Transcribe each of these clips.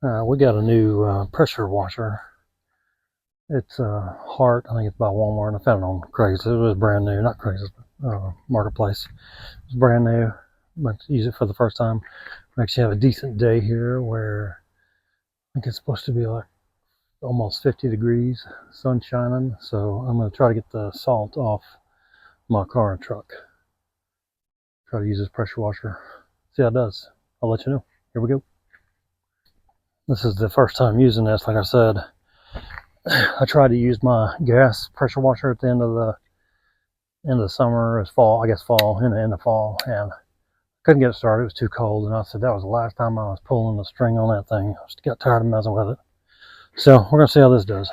We got a new pressure washer. It's a Hart. I think it's by Walmart. I found it on Craigslist. It was brand new, not Craigslist, but Marketplace. It's brand new. But to use it for the first time. We actually have a decent day here where I think it's supposed to be like almost 50 degrees, sun shining. So I'm going to try to get the salt off my car and truck. Try to use this pressure washer. See how it does. I'll let you know. Here we go. This is the first time using this. Like I said, I tried to use my gas pressure washer at the end of the summer, as fall, I guess fall, in the end of fall, and couldn't get it started. It was too cold, and I said that was the last time I was pulling the string on that thing. I just got tired of messing with it. So we're gonna see how this does.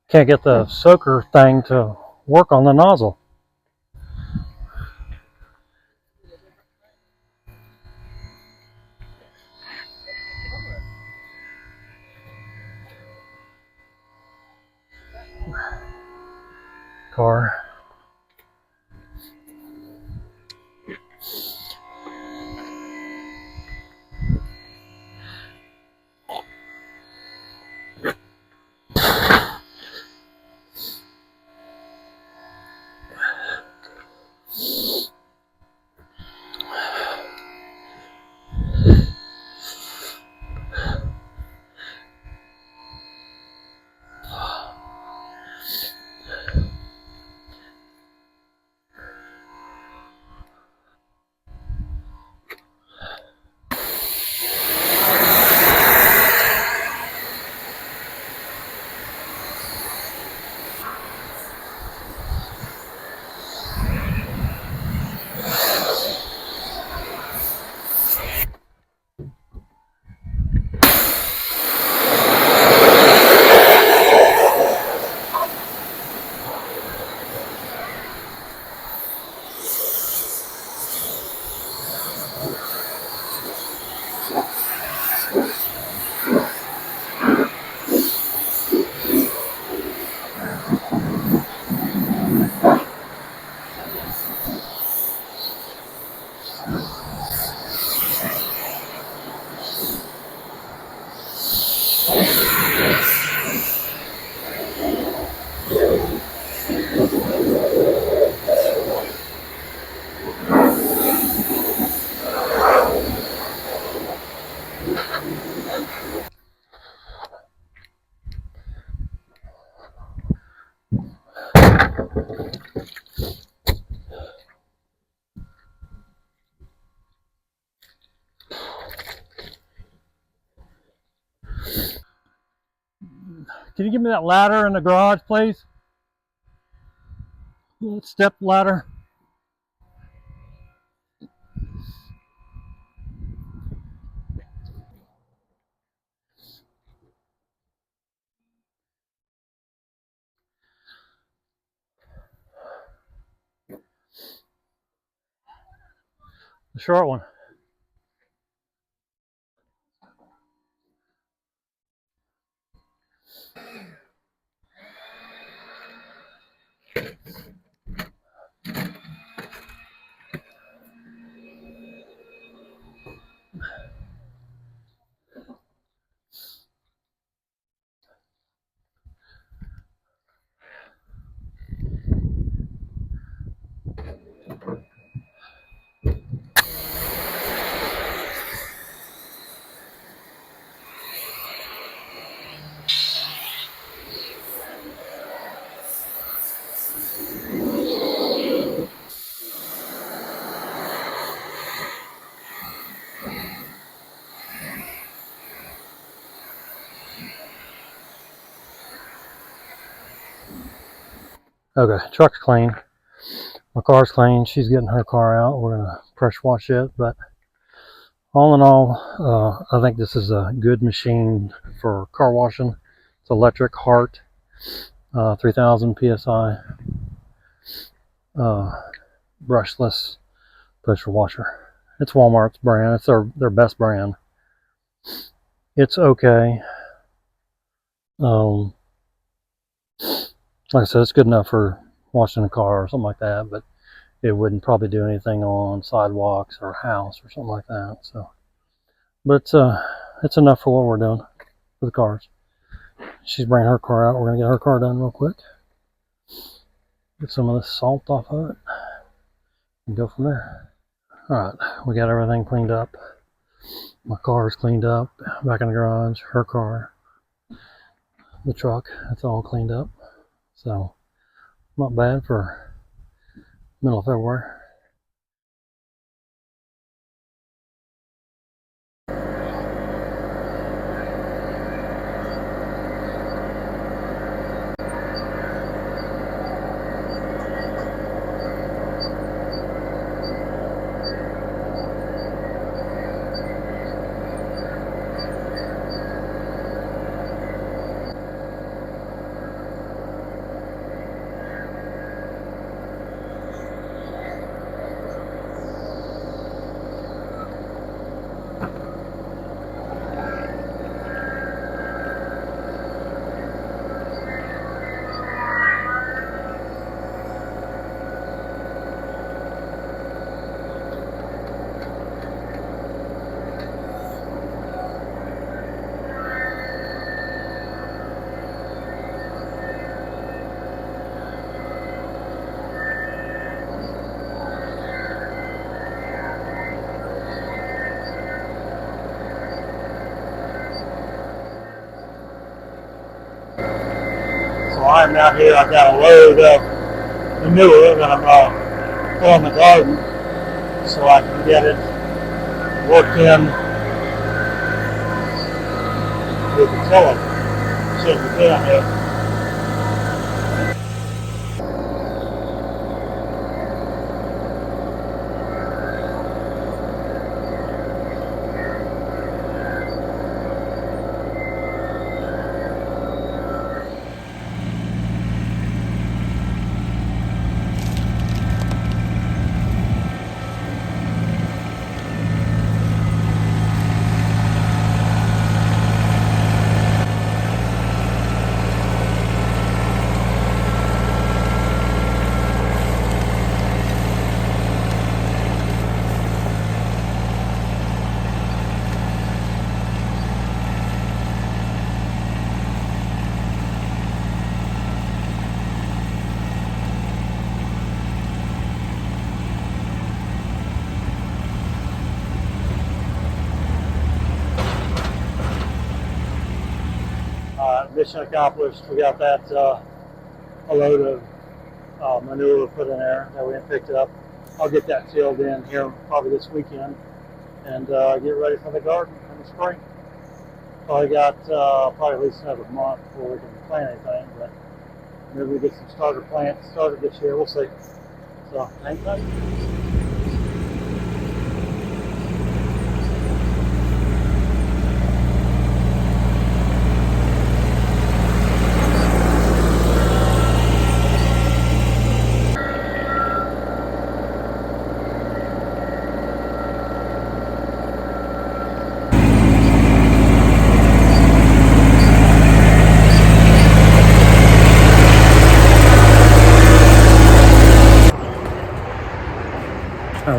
Can't get the soaker thing to work on the nozzle. Car. Can you give me that ladder in the garage, please? Step ladder. The short one. Okay, truck's clean. My car's clean. She's getting her car out. We're gonna pressure wash it, but all in all, I think this is a good machine for car washing. It's electric, Hart, 3000 psi, brushless pressure washer. It's Walmart's brand. It's their best brand. It's okay. Like I said, it's good enough for washing a car or something like that, but it wouldn't probably do anything on sidewalks or a house or something like that. So, but it's enough for what we're doing for the cars. She's bringing her car out. We're gonna get her car done real quick. Get some of this salt off of it and go from there. All right, we got everything cleaned up. My car is cleaned up. Back in the garage, her car, the truck. It's all cleaned up. So, not bad for middle of February. So I'm out here. I've got a load of manure that I'm pulling the garden so I can get it worked in with the tiller. Should be down here. Mission accomplished. We got that a load of manure put in there that we picked up. I'll get that filled in here probably this weekend and get ready for the garden in the spring. Probably got probably at least another month before we can plant anything, but maybe we get some starter plants started this year. We'll see. So, hang tight.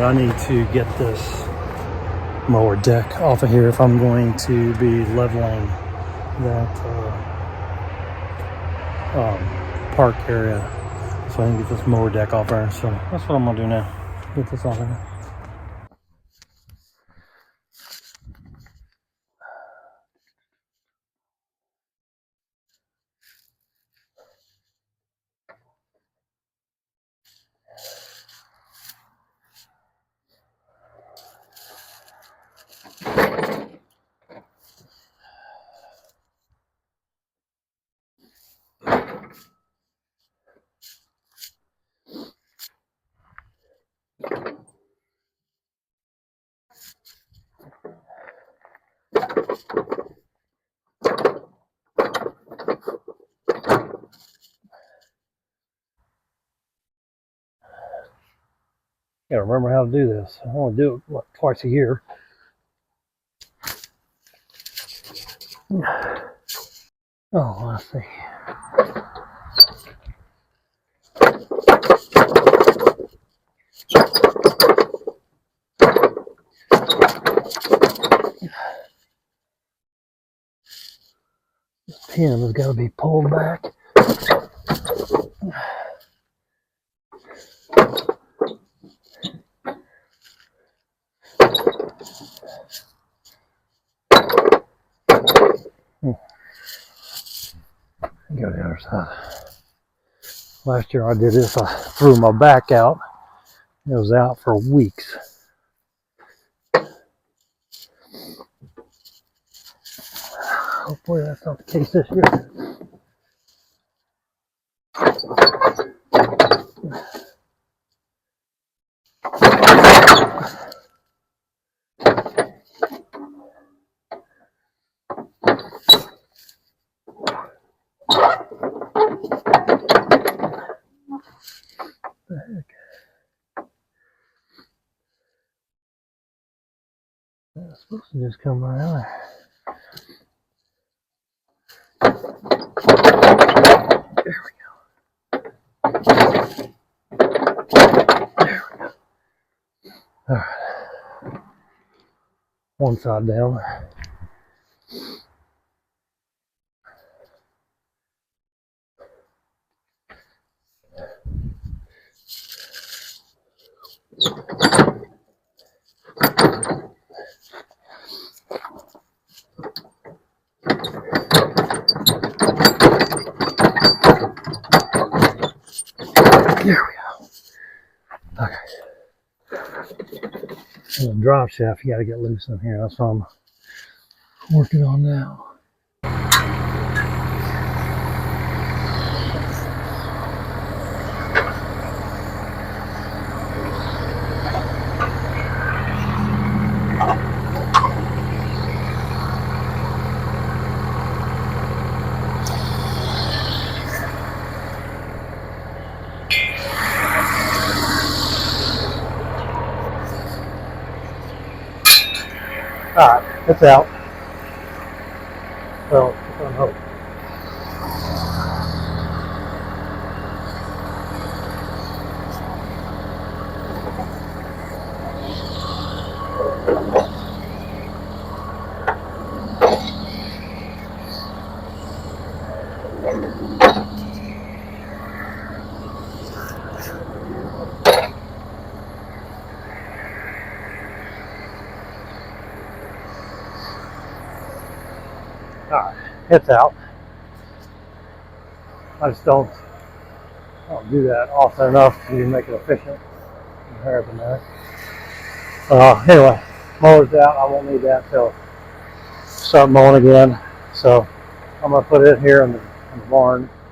I need to get this mower deck off of here if I'm going to be leveling that park area. So I can get this mower deck off there. So that's what I'm gonna do now. Get this off of here. Gotta remember how to do this. I want to do it what, twice a year. Oh, let's see. This pin has got to be pulled back. Go to the other side. Last year I did this, I threw my back out. It was out for weeks. Hopefully that's not the case this year. What the heck? It's supposed to just come right out there. There we go. There we go. All right. One side down. There we go. Okay. The drop shaft, you got to get loose in here. That's what I'm working on now. Alright, it's out. Well, I hope. Alright, it's out. I just don't do that often enough to make it efficient. Anyway, mower's out. I won't need that till start mowing again. So I'm gonna put it here in the barn.